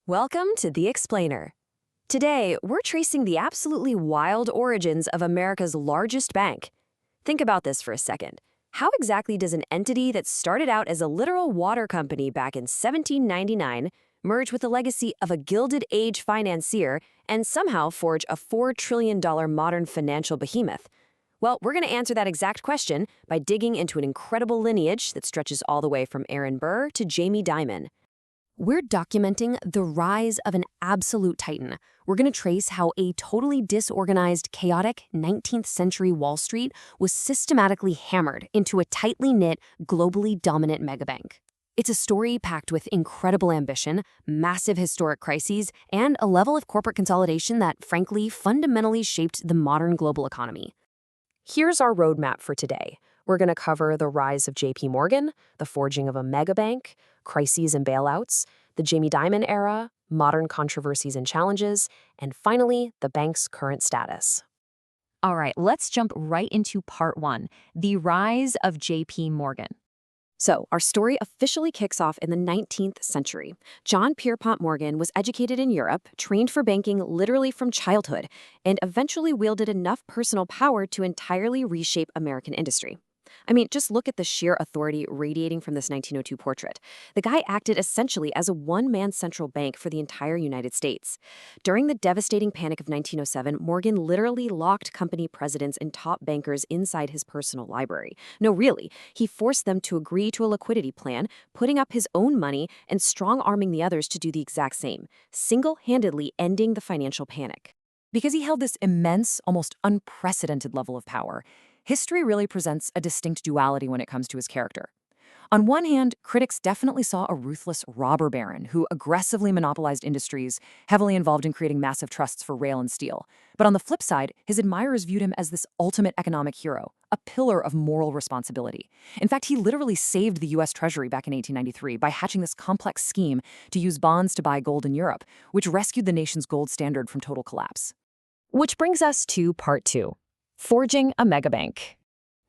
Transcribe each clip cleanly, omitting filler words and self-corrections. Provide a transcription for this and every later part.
Welcome to The Explainer. Today, we're tracing the absolutely wild origins of America's largest bank. Think about this for a second. How exactly does an entity that started out as a literal water company back in 1799 merge with the legacy of a Gilded Age financier and somehow forge a $4 trillion modern financial behemoth? Well, we're going to answer that exact question by digging into an incredible lineage that stretches all the way from Aaron Burr to Jamie Dimon. We're documenting the rise of an absolute titan. We're going to trace how a totally disorganized, chaotic 19th century Wall Street was systematically hammered into a tightly knit, globally dominant megabank. It's a story packed with incredible ambition, massive historic crises, and a level of corporate consolidation that, frankly, fundamentally shaped the modern global economy. Here's our roadmap for today. We're going to cover the rise of JPMorgan, the forging of a megabank, crises and bailouts, the Jamie Dimon era, modern controversies and challenges, and finally, the bank's current status. All right, let's jump right into part one, the rise of JP Morgan. So, our story officially kicks off in the 19th century. John Pierpont Morgan was educated in Europe, trained for banking literally from childhood, and eventually wielded enough personal power to entirely reshape American industry. I mean, just look at the sheer authority radiating from this 1902 portrait. The guy acted essentially as a one-man central bank for the entire United States. During the devastating panic of 1907, Morgan literally locked company presidents and top bankers inside his personal library. No, really, he forced them to agree to a liquidity plan, putting up his own money and strong-arming the others to do the exact same, single-handedly ending the financial panic. Because he held this immense, almost unprecedented level of power, history really presents a distinct duality when it comes to his character. On one hand, critics definitely saw a ruthless robber baron who aggressively monopolized industries, heavily involved in creating massive trusts for rail and steel. But on the flip side, his admirers viewed him as this ultimate economic hero, a pillar of moral responsibility. In fact, he literally saved the U.S. Treasury back in 1893 by hatching this complex scheme to use bonds to buy gold in Europe, which rescued the nation's gold standard from total collapse. Which brings us to part two, forging a megabank.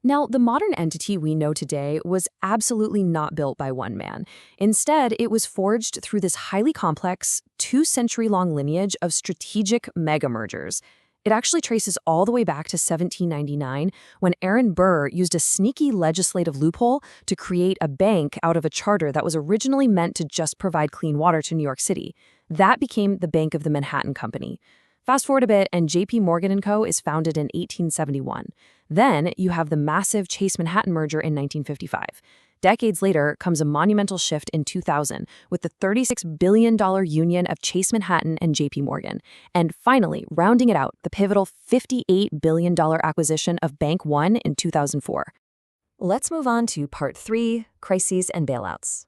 Now, the modern entity we know today was absolutely not built by one man. Instead, it was forged through this highly complex, two-century-long lineage of strategic mega-mergers. It actually traces all the way back to 1799, when Aaron Burr used a sneaky legislative loophole to create a bank out of a charter that was originally meant to just provide clean water to New York City. That became the Bank of the Manhattan Company. Fast forward a bit, and J.P. Morgan & Co. is founded in 1871. Then you have the massive Chase-Manhattan merger in 1955. Decades later comes a monumental shift in 2000 with the $36 billion union of Chase Manhattan and J.P. Morgan. And finally, rounding it out, the pivotal $58 billion acquisition of Bank One in 2004. Let's move on to part three, crises and bailouts.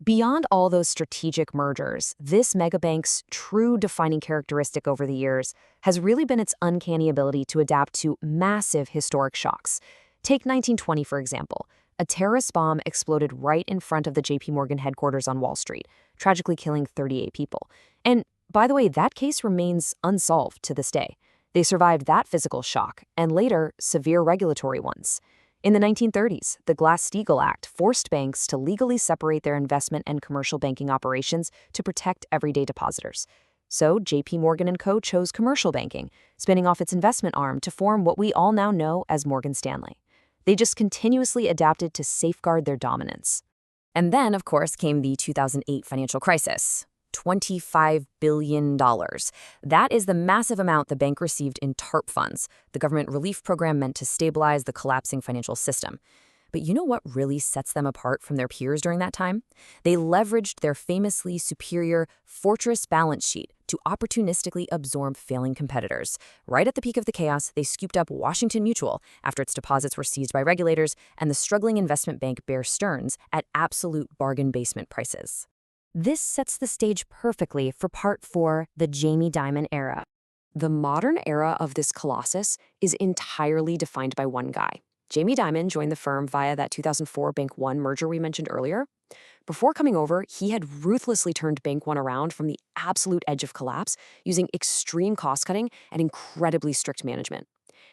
Beyond all those strategic mergers, this megabank's true defining characteristic over the years has really been its uncanny ability to adapt to massive historic shocks. Take 1920, for example. A terrorist bomb exploded right in front of the JP Morgan headquarters on Wall Street, tragically killing 38 people. And by the way, that case remains unsolved to this day. They survived that physical shock and later severe regulatory ones. In the 1930s, the Glass-Steagall Act forced banks to legally separate their investment and commercial banking operations to protect everyday depositors. So J.P. Morgan & Co. chose commercial banking, spinning off its investment arm to form what we all now know as Morgan Stanley. They just continuously adapted to safeguard their dominance. And then, of course, came the 2008 financial crisis. $25 billion. That is the massive amount the bank received in TARP funds, the government relief program meant to stabilize the collapsing financial system. But you know what really sets them apart from their peers during that time? They leveraged their famously superior fortress balance sheet to opportunistically absorb failing competitors. Right at the peak of the chaos, they scooped up Washington Mutual after its deposits were seized by regulators and the struggling investment bank Bear Stearns at absolute bargain basement prices. This sets the stage perfectly for part four, the Jamie Dimon era. The modern era of this colossus is entirely defined by one guy. Jamie Dimon joined the firm via that 2004 Bank One merger we mentioned earlier. Before coming over, he had ruthlessly turned Bank One around from the absolute edge of collapse using extreme cost-cutting and incredibly strict management.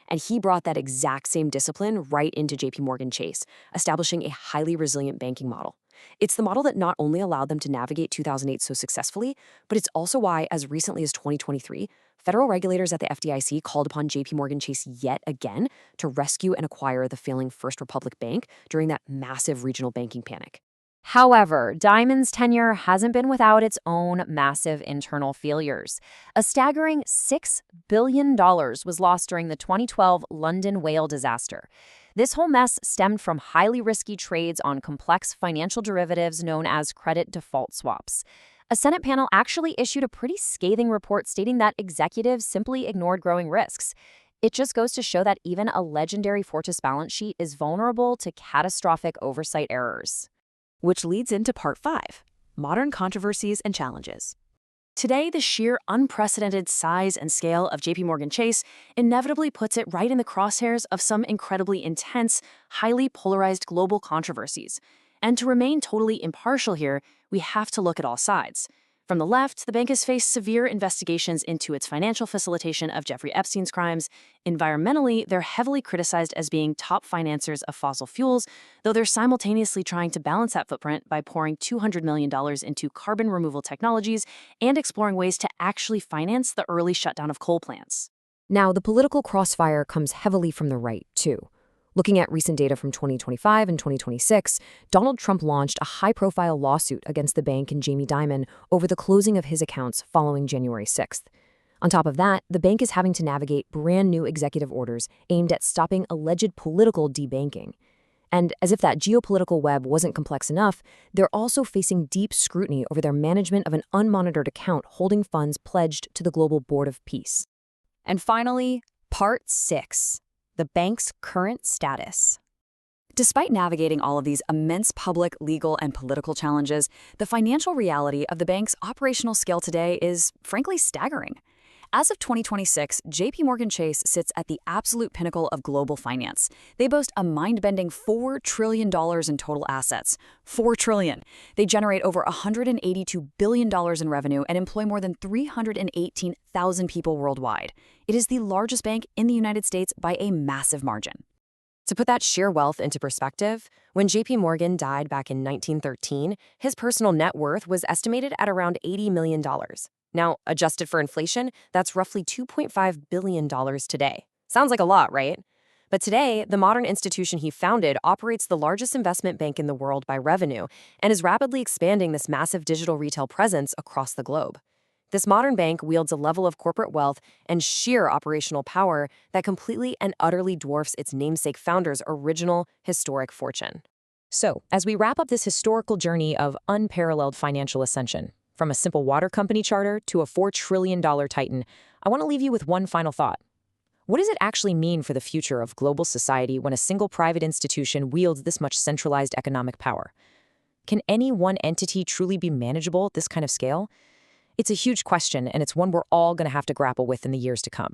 And he brought that exact same discipline right into JPMorgan Chase, establishing a highly resilient banking model. It's the model that not only allowed them to navigate 2008 so successfully, but it's also why, as recently as 2023, federal regulators at the FDIC called upon JPMorgan Chase yet again to rescue and acquire the failing First Republic Bank during that massive regional banking panic. However, Diamond's tenure hasn't been without its own massive internal failures. A staggering $6 billion was lost during the 2012 London whale disaster. This whole mess stemmed from highly risky trades on complex financial derivatives known as credit default swaps. A Senate panel actually issued a pretty scathing report stating that executives simply ignored growing risks. It just goes to show that even a legendary Fortress balance sheet is vulnerable to catastrophic oversight errors. Which leads into Part 5, Modern Controversies and Challenges. Today, the sheer unprecedented size and scale of JPMorgan Chase inevitably puts it right in the crosshairs of some incredibly intense, highly polarized global controversies. And to remain totally impartial here, we have to look at all sides. From the left, the bank has faced severe investigations into its financial facilitation of Jeffrey Epstein's crimes. Environmentally, they're heavily criticized as being top financiers of fossil fuels, though they're simultaneously trying to balance that footprint by pouring $200 million into carbon removal technologies and exploring ways to actually finance the early shutdown of coal plants. Now, the political crossfire comes heavily from the right, too. Looking at recent data from 2025 and 2026, Donald Trump launched a high-profile lawsuit against the bank and Jamie Dimon over the closing of his accounts following January 6th. On top of that, the bank is having to navigate brand new executive orders aimed at stopping alleged political debanking. And as if that geopolitical web wasn't complex enough, they're also facing deep scrutiny over their management of an unmonitored account holding funds pledged to the Global Board of Peace. And finally, Part 6. The bank's current status. Despite navigating all of these immense public, legal, and political challenges, the financial reality of the bank's operational scale today is, frankly, staggering. As of 2026, JPMorgan Chase sits at the absolute pinnacle of global finance. They boast a mind-bending $4 trillion in total assets. $4 trillion. They generate over $182 billion in revenue and employ more than 318,000 people worldwide. It is the largest bank in the United States by a massive margin. To put that sheer wealth into perspective, when JP Morgan died back in 1913, his personal net worth was estimated at around $80 million. Now, adjusted for inflation, that's roughly $2.5 billion today. Sounds like a lot, right? But today, the modern institution he founded operates the largest investment bank in the world by revenue and is rapidly expanding this massive digital retail presence across the globe. This modern bank wields a level of corporate wealth and sheer operational power that completely and utterly dwarfs its namesake founder's original historic fortune. So, as we wrap up this historical journey of unparalleled financial ascension, from a simple water company charter to a $4 trillion titan, I want to leave you with one final thought. What does it actually mean for the future of global society when a single private institution wields this much centralized economic power? Can any one entity truly be manageable at this kind of scale? It's a huge question, and it's one we're all going to have to grapple with in the years to come.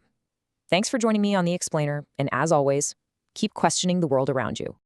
Thanks for joining me on The Explainer, and as always, keep questioning the world around you.